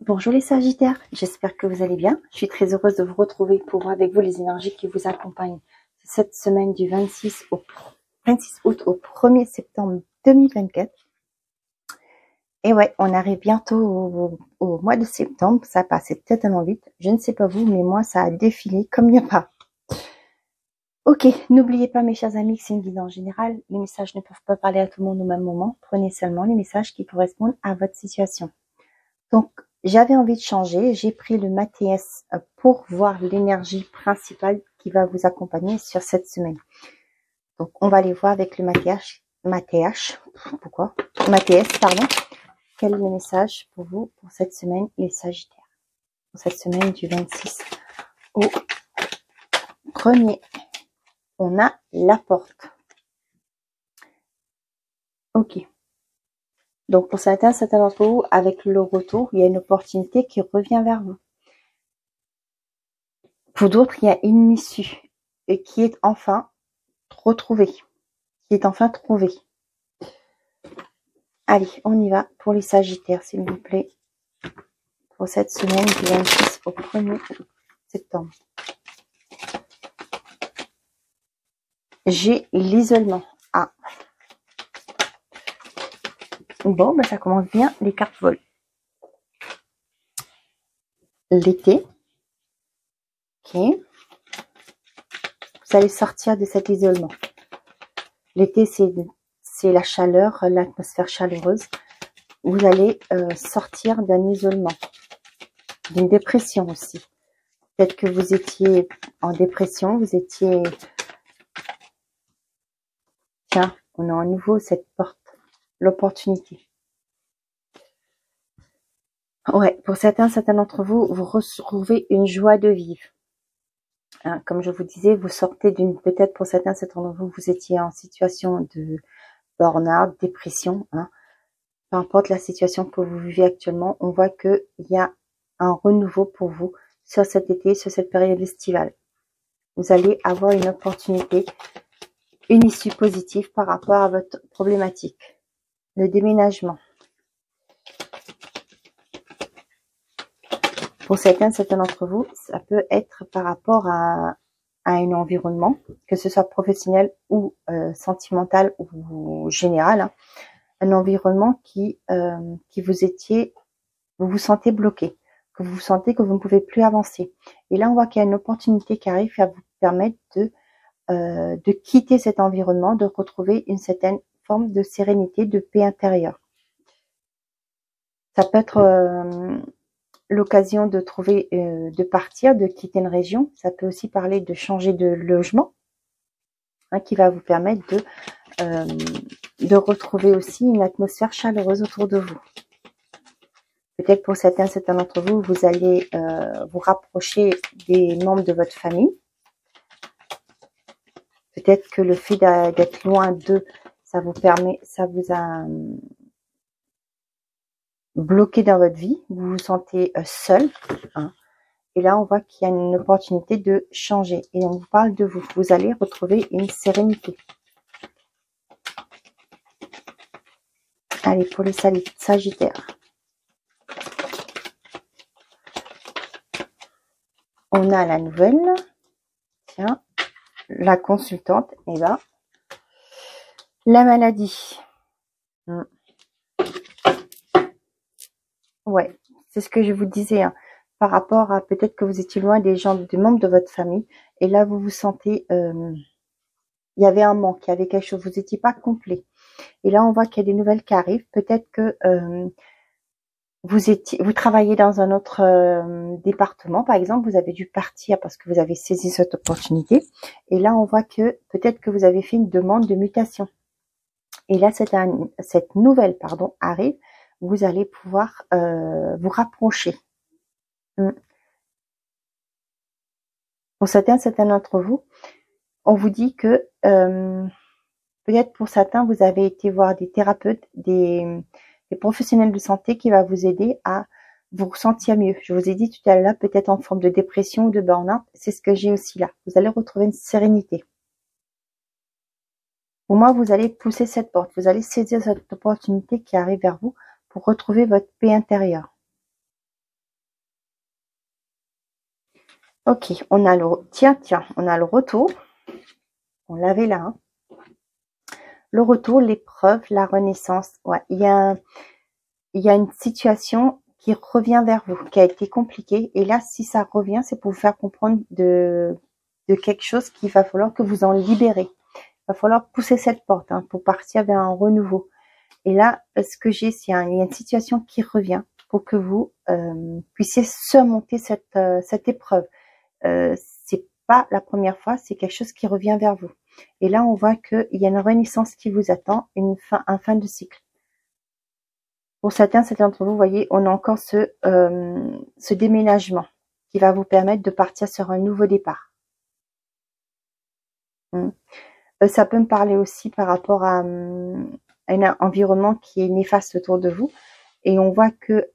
Bonjour les Sagittaires, j'espère que vous allez bien. Je suis très heureuse de vous retrouver pour voir avec vous les énergies qui vous accompagnent cette semaine du 26 août au 1er septembre 2024. Et ouais, on arrive bientôt au mois de septembre, ça passe tellement vite. Je ne sais pas vous, mais moi ça a défilé comme il n'y a pas. Ok, n'oubliez pas mes chers amis que c'est une guidance générale. Les messages ne peuvent pas parler à tout le monde au même moment. Prenez seulement les messages qui correspondent à votre situation. Donc, j'avais envie de changer. J'ai pris le Mathias pour voir l'énergie principale qui va vous accompagner sur cette semaine. Donc, on va aller voir avec le Mathias. Pourquoi Mathias, pardon. Quel est le message pour vous pour cette semaine, les Sagittaires? Pour cette semaine du 26 au 1er. On a la porte. Ok. Donc, pour certains d'entre vous, avec le retour, il y a une opportunité qui revient vers vous. Pour d'autres, il y a une issue et qui est enfin retrouvée, qui est enfin trouvée. Allez, on y va pour les Sagittaires, s'il vous plaît, pour cette semaine du 26 au 1er septembre. J'ai l'isolement. Ah. Bon, ben ça commence bien, les cartes volent. L'été. Ok. Vous allez sortir de cet isolement. L'été, c'est la chaleur, l'atmosphère chaleureuse. Vous allez sortir d'un isolement, d'une dépression aussi. Peut-être que vous étiez en dépression, vous étiez... Tiens, on a à nouveau cette porte, l'opportunité. Ouais, pour certains d'entre vous, vous retrouvez une joie de vivre. Hein, comme je vous disais, vous sortez d'une... Peut-être pour certains d'entre vous, vous étiez en situation de burn-out, dépression. Hein. Peu importe la situation que vous vivez actuellement, on voit qu'il y a un renouveau pour vous sur cet été, sur cette période estivale. Vous allez avoir une opportunité, une issue positive par rapport à votre problématique. Le déménagement. Pour certains d'entre vous, ça peut être par rapport à un environnement, que ce soit professionnel ou sentimental ou général. Hein. Un environnement qui vous vous sentez bloqué, que vous sentez que vous ne pouvez plus avancer. Et là, on voit qu'il y a une opportunité qui arrive à vous permettre de quitter cet environnement, de retrouver une certaine forme de sérénité, de paix intérieure. Ça peut être l'occasion de trouver, de partir, de quitter une région. Ça peut aussi parler de changer de logement, hein, qui va vous permettre de retrouver aussi une atmosphère chaleureuse autour de vous. Peut-être pour certains d'entre vous, vous allez vous rapprocher des membres de votre famille. Peut-être que le fait d'être loin d'eux, ça vous a bloqué dans votre vie. Vous vous sentez seul. Hein. Et là, on voit qu'il y a une opportunité de changer. Et on vous parle de vous. Vous allez retrouver une sérénité. Allez, pour les Sagittaires. On a la nouvelle. Tiens, la consultante. Et là, la maladie. Ouais, c'est ce que je vous disais. Hein, par rapport à peut-être que vous étiez loin des membres de votre famille. Et là, vous vous sentez... il y avait un manque, il y avait quelque chose. Vous n'étiez pas complet. Et là, on voit qu'il y a des nouvelles qui arrivent. Peut-être que... vous travaillez dans un autre département, par exemple, vous avez dû partir parce que vous avez saisi cette opportunité. Et là, on voit que peut-être que vous avez fait une demande de mutation. Et là, cette nouvelle, arrive. Vous allez pouvoir vous rapprocher. Pour certains d'entre vous, on vous dit que peut-être pour certains, vous avez été voir des thérapeutes, des professionnels de santé qui va vous aider à vous sentir mieux. Je vous ai dit tout à l'heure, peut-être en forme de dépression ou de burn-out, c'est ce que j'ai aussi là. Vous allez retrouver une sérénité. Pour moi, vous allez pousser cette porte, vous allez saisir cette opportunité qui arrive vers vous pour retrouver votre paix intérieure. Ok, on a le... Tiens, on a le retour. On l'avait là. Hein. Le retour, l'épreuve, la renaissance. Ouais, il y a une situation qui revient vers vous, qui a été compliquée. Et là, si ça revient, c'est pour vous faire comprendre de quelque chose qu'il va falloir que vous en libérez. Il va falloir pousser cette porte hein, pour partir vers un renouveau. Et là, ce que j'ai, c'est il y a une situation qui revient pour que vous puissiez surmonter cette épreuve. C'est pas la première fois, c'est quelque chose qui revient vers vous. Et là, on voit qu'il y a une renaissance qui vous attend, un fin de cycle. Pour certains d'entre vous, vous voyez, on a encore ce déménagement qui va vous permettre de partir sur un nouveau départ. Ça peut me parler aussi par rapport à un environnement qui est néfaste autour de vous. Et on voit que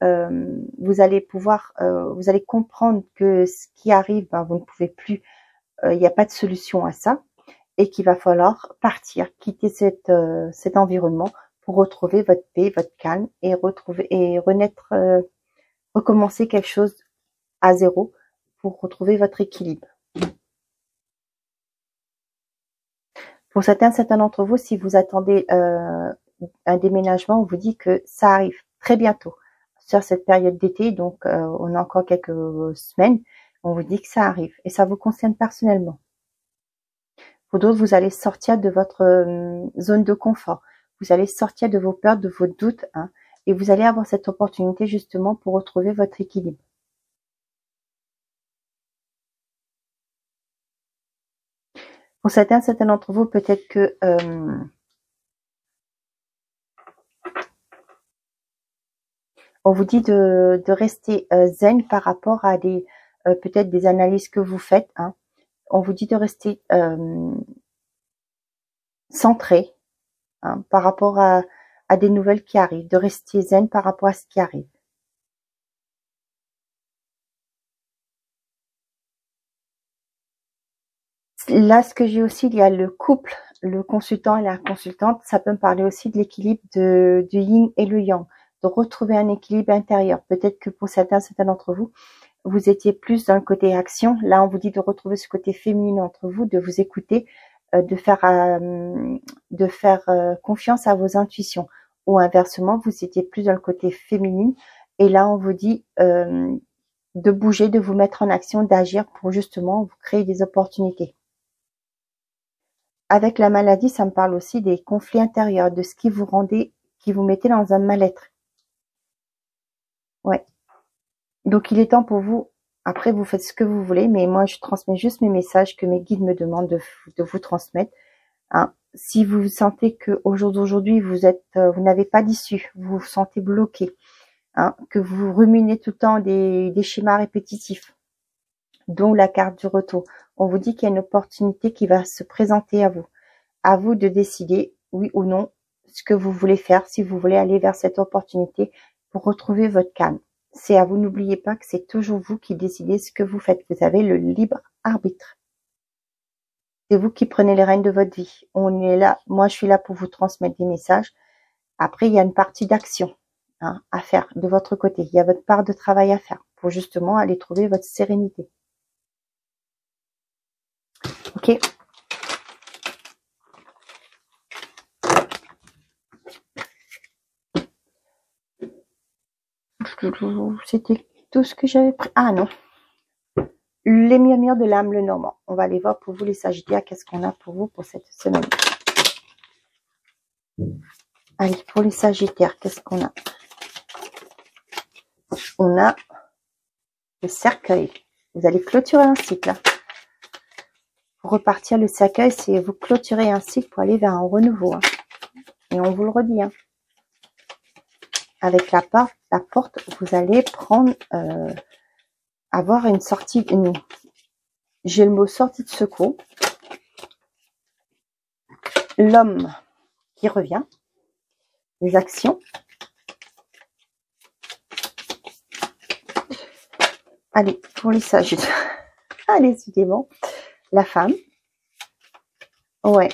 vous allez vous allez comprendre que ce qui arrive, ben, vous ne pouvez plus, il n'y a pas de solution à ça, et qu'il va falloir partir, quitter cet environnement pour retrouver votre paix, votre calme, et renaître, recommencer quelque chose à zéro pour retrouver votre équilibre. Pour certains d'entre vous, si vous attendez un déménagement, on vous dit que ça arrive très bientôt sur cette période d'été, donc on a encore quelques semaines, on vous dit que ça arrive et ça vous concerne personnellement. Pour d'autres, vous allez sortir de votre zone de confort, vous allez sortir de vos peurs, de vos doutes, hein, et vous allez avoir cette opportunité justement pour retrouver votre équilibre. Pour certains d'entre vous, peut-être que on vous dit de rester zen par rapport à des peut-être des analyses que vous faites. Hein. On vous dit de rester centré hein, par rapport à des nouvelles qui arrivent, de rester zen par rapport à ce qui arrive. Là, ce que j'ai aussi, il y a le couple, le consultant et la consultante. Ça peut me parler aussi de l'équilibre du yin et le yang, de retrouver un équilibre intérieur. Peut-être que pour certains d'entre vous, vous étiez plus dans le côté action. Là, on vous dit de retrouver ce côté féminin entre vous, de vous écouter, de faire confiance à vos intuitions. Ou inversement, vous étiez plus dans le côté féminin. Et là, on vous dit de bouger, de vous mettre en action, d'agir pour justement vous créer des opportunités. Avec la maladie, ça me parle aussi des conflits intérieurs, de ce qui vous mettez dans un mal-être. Ouais. Donc, il est temps pour vous, après vous faites ce que vous voulez, mais moi je transmets juste mes messages que mes guides me demandent de vous transmettre. Hein. Si vous sentez que aujourd'hui vous n'avez pas d'issue, vous vous sentez bloqué, hein, que vous ruminez tout le temps des schémas répétitifs, dont la carte du retour, on vous dit qu'il y a une opportunité qui va se présenter à vous. À vous de décider, oui ou non, ce que vous voulez faire, si vous voulez aller vers cette opportunité pour retrouver votre calme. C'est à vous, n'oubliez pas que c'est toujours vous qui décidez ce que vous faites. Vous avez le libre arbitre. C'est vous qui prenez les rênes de votre vie. On est là, moi je suis là pour vous transmettre des messages. Après, il y a une partie d'action hein, à faire de votre côté. Il y a votre part de travail à faire pour justement aller trouver votre sérénité. Ok. C'était tout ce que j'avais pris. Ah non. Les murmures de l'âme, le normand. On va aller voir pour vous les Sagittaires. Qu'est-ce qu'on a pour vous pour cette semaine? Allez, pour les Sagittaires, qu'est-ce qu'on a? On a le cercueil. Vous allez clôturer un cycle. Hein. Pour repartir, le cercueil, c'est vous clôturer un cycle pour aller vers un renouveau. Hein. Et on vous le redit. Hein. Avec la porte, vous allez prendre, avoir une sortie, j'ai le mot sortie de secours. L'homme qui revient. Les actions. Allez, pour les Sagittaires. Allez, décidément. La femme. Ouais.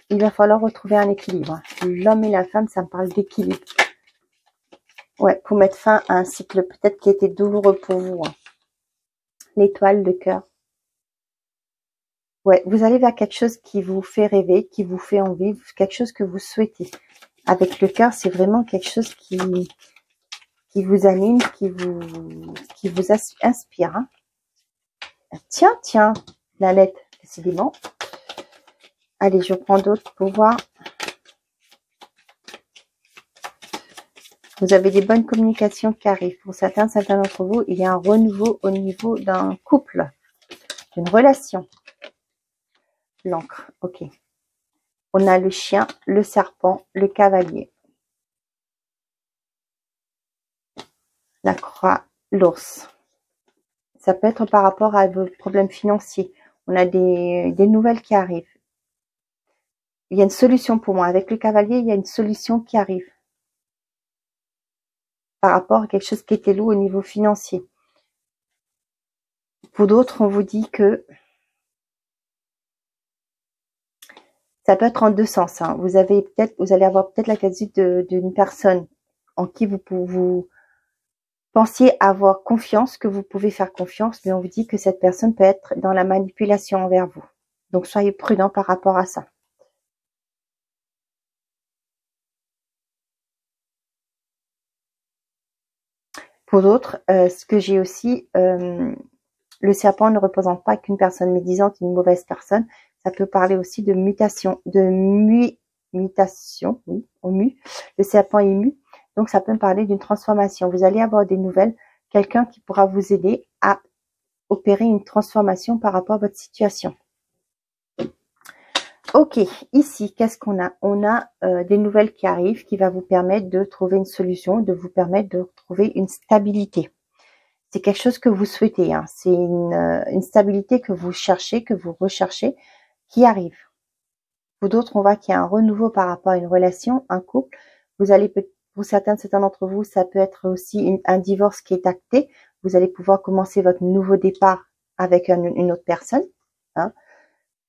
Il va falloir retrouver un équilibre. L'homme et la femme, ça me parle d'équilibre. Ouais, pour mettre fin à un cycle peut-être qui était douloureux pour vous. Hein. l'étoile, le cœur. Ouais, vous allez vers quelque chose qui vous fait rêver, qui vous fait envie, quelque chose que vous souhaitez. Avec le cœur, c'est vraiment quelque chose qui vous anime, qui vous inspire. Hein. Tiens, la lettre, décidément. Allez, je prends d'autres pour voir. Vous avez des bonnes communications qui arrivent. Pour certains d'entre vous, il y a un renouveau au niveau d'un couple, d'une relation. L'encre, ok. On a le chien, le serpent, le cavalier. La croix, l'ours. Ça peut être par rapport à vos problèmes financiers. On a des nouvelles qui arrivent. Il y a une solution pour moi. Avec le cavalier, il y a une solution qui arrive. Par rapport à quelque chose qui était lourd au niveau financier. Pour d'autres, on vous dit que ça peut être en deux sens. Hein. Vous allez avoir peut-être la visite d'une personne en qui vous pensiez avoir confiance, que vous pouvez faire confiance, mais on vous dit que cette personne peut être dans la manipulation envers vous. Donc, soyez prudent par rapport à ça. Pour d'autres, ce que j'ai aussi, le serpent ne représente pas qu'une personne médisante, une mauvaise personne. Ça peut parler aussi de mutation, mutation, oui, on mue. Le serpent est mu. Donc, ça peut me parler d'une transformation. Vous allez avoir des nouvelles, quelqu'un qui pourra vous aider à opérer une transformation par rapport à votre situation. Ok, ici, qu'est-ce qu'on a? On a des nouvelles qui arrivent, qui va vous permettre de trouver une solution, de vous permettre de trouver une stabilité. C'est quelque chose que vous souhaitez, hein. C'est une stabilité que vous cherchez, que vous recherchez, qui arrive. Pour d'autres, on voit qu'il y a un renouveau par rapport à une relation, un couple. Vous allez, pour certains d'entre vous, ça peut être aussi un divorce qui est acté. Vous allez pouvoir commencer votre nouveau départ avec une autre personne. Hein.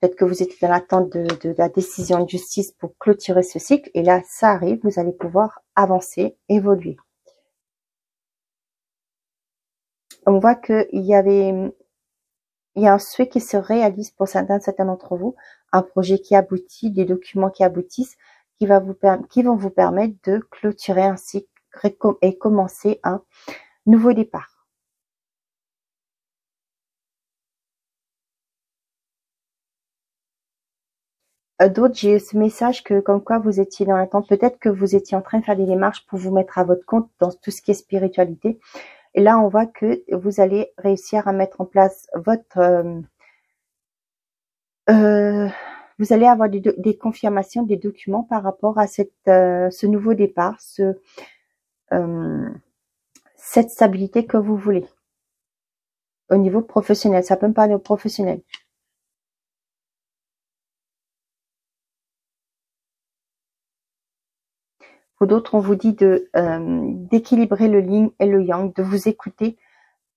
Peut-être que vous êtes dans l'attente de la décision de justice pour clôturer ce cycle. Et là, ça arrive, vous allez pouvoir avancer, évoluer. On voit qu'il y a un souhait qui se réalise pour certains d'entre vous, un projet qui aboutit, des documents qui aboutissent, qui vont vous permettre de clôturer un cycle et commencer un nouveau départ. D'autres, j'ai ce message que comme quoi vous étiez dans l'attente, peut-être que vous étiez en train de faire des démarches pour vous mettre à votre compte dans tout ce qui est spiritualité. Et là, on voit que vous allez réussir à mettre en place votre... vous allez avoir des confirmations, des documents par rapport à ce nouveau départ, cette stabilité que vous voulez. Au niveau professionnel, ça peut me parler au professionnel. Pour d'autres, on vous dit d'équilibrer le yin et le yang, de vous écouter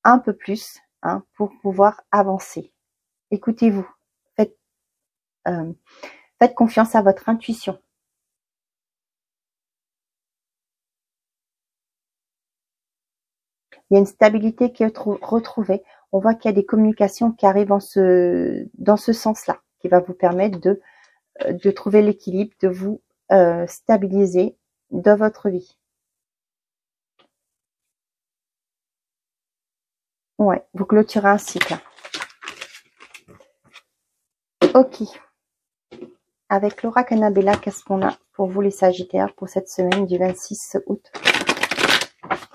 un peu plus, hein, pour pouvoir avancer. Écoutez-vous. Faites confiance à votre intuition. Il y a une stabilité qui est retrouvée. On voit qu'il y a des communications qui arrivent dans ce sens-là, qui va vous permettre de trouver l'équilibre, de vous stabiliser dans votre vie. Ouais, vous clôturez un cycle. Ok. Avec Laura Canabella, qu'est-ce qu'on a pour vous les Sagittaires pour cette semaine du 26 août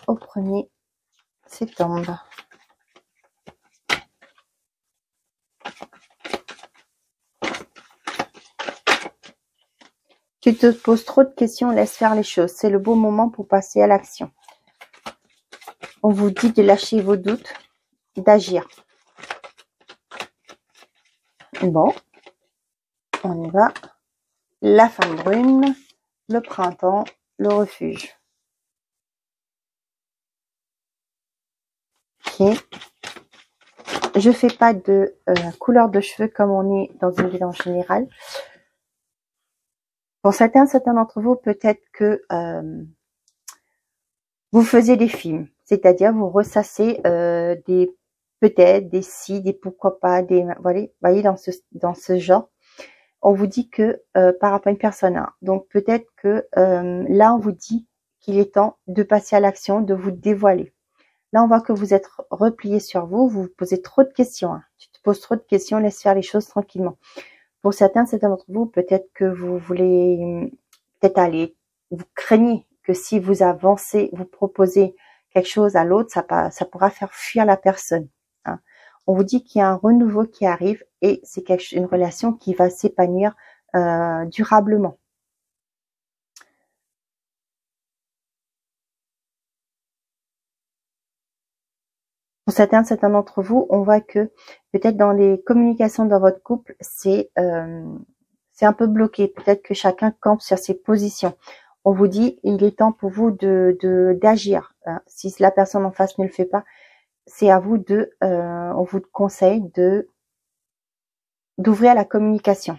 au 1er septembre? Tu te poses trop de questions, laisse faire les choses. C'est le bon moment pour passer à l'action. On vous dit de lâcher vos doutes, d'agir. Bon, on y va. La femme brune, le printemps, le refuge. Ok. Je fais pas de couleur de cheveux comme on est dans une ville en général. Pour certains d'entre vous, peut-être que vous faisiez des films, c'est-à-dire vous ressassez des peut-être, des si, des pourquoi pas, des voilà, voyez dans ce genre. On vous dit que par rapport à une personne, hein, donc peut-être que là on vous dit qu'il est temps de passer à l'action, de vous dévoiler. Là on voit que vous êtes replié sur vous, vous vous posez trop de questions. Hein. Tu te poses trop de questions, laisse faire les choses tranquillement. Pour certains d'entre vous, peut-être que vous voulez peut-être aller, vous craignez que si vous avancez, vous proposez quelque chose à l'autre, ça pourra faire fuir la personne. Hein. On vous dit qu'il y a un renouveau qui arrive et c'est une relation qui va s'épanouir durablement. Pour certains d'entre vous, on voit que peut-être dans les communications dans votre couple, c'est un peu bloqué. Peut-être que chacun campe sur ses positions. On vous dit, il est temps pour vous d'agir. Hein. Si la personne en face ne le fait pas, c'est à vous on vous conseille d'ouvrir la communication.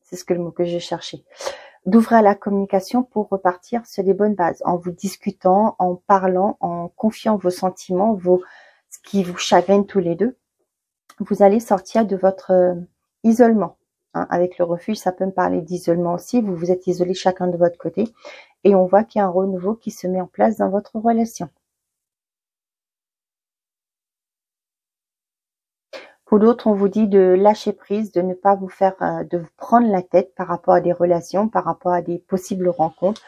C'est le mot que j'ai cherché. D'ouvrir la communication pour repartir sur des bonnes bases, en vous discutant, en parlant, en confiant vos sentiments, ce qui vous chagrine tous les deux. Vous allez sortir de votre isolement. Hein. Avec le refuge, ça peut me parler d'isolement aussi. Vous vous êtes isolés chacun de votre côté. Et on voit qu'il y a un renouveau qui se met en place dans votre relation. Pour d'autres, on vous dit de lâcher prise, de ne pas vous prendre la tête par rapport à des relations, par rapport à des possibles rencontres.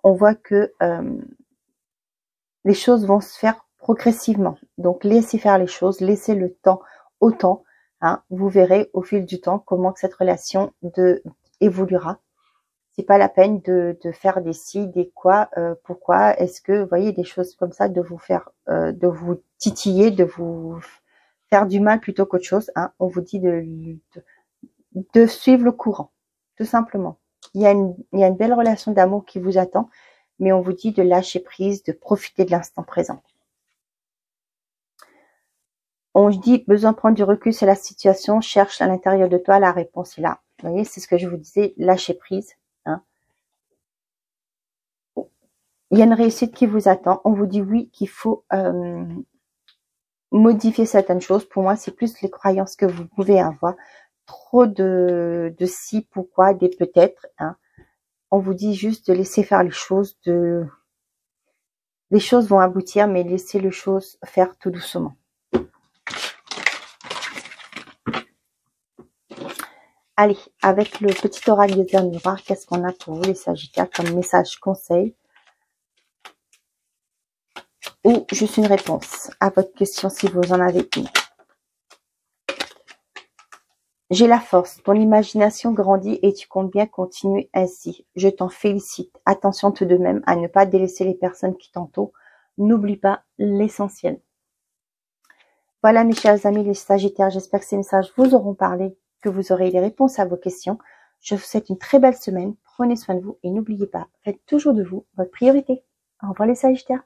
On voit que les choses vont se faire progressivement. Donc, laissez faire les choses, laissez le temps au temps. Hein. Vous verrez au fil du temps comment cette relation évoluera. C'est pas la peine de faire des si, des quoi, pourquoi. Est-ce que, vous voyez, des choses comme ça, de vous titiller, de vous faire du mal plutôt qu'autre chose. Hein. On vous dit de suivre le courant, tout simplement. Il y a une belle relation d'amour qui vous attend, mais on vous dit de lâcher prise, de profiter de l'instant présent. On dit besoin de prendre du recul sur la situation, cherche à l'intérieur de toi, la réponse est là. Vous voyez, c'est ce que je vous disais, lâcher prise. Hein. Il y a une réussite qui vous attend. On vous dit oui, qu'il faut modifier certaines choses. Pour moi, c'est plus les croyances que vous pouvez avoir. Trop de si, pourquoi, des peut-être. Hein. On vous dit juste de laisser faire les choses. Les choses vont aboutir, mais laissez les choses faire tout doucement. Allez, avec le petit oracle des heures miroirs, qu'est-ce qu'on a pour vous les Sagittaires comme message conseil ou juste une réponse à votre question si vous en avez une. J'ai la force, ton imagination grandit et tu comptes bien continuer ainsi. Je t'en félicite. Attention tout de même à ne pas délaisser les personnes qui t'entourent. N'oublie pas l'essentiel. Voilà mes chers amis les Sagittaires, j'espère que ces messages vous auront parlé, que vous aurez les réponses à vos questions. Je vous souhaite une très belle semaine, prenez soin de vous et n'oubliez pas, faites toujours de vous votre priorité. Au revoir les Sagittaires.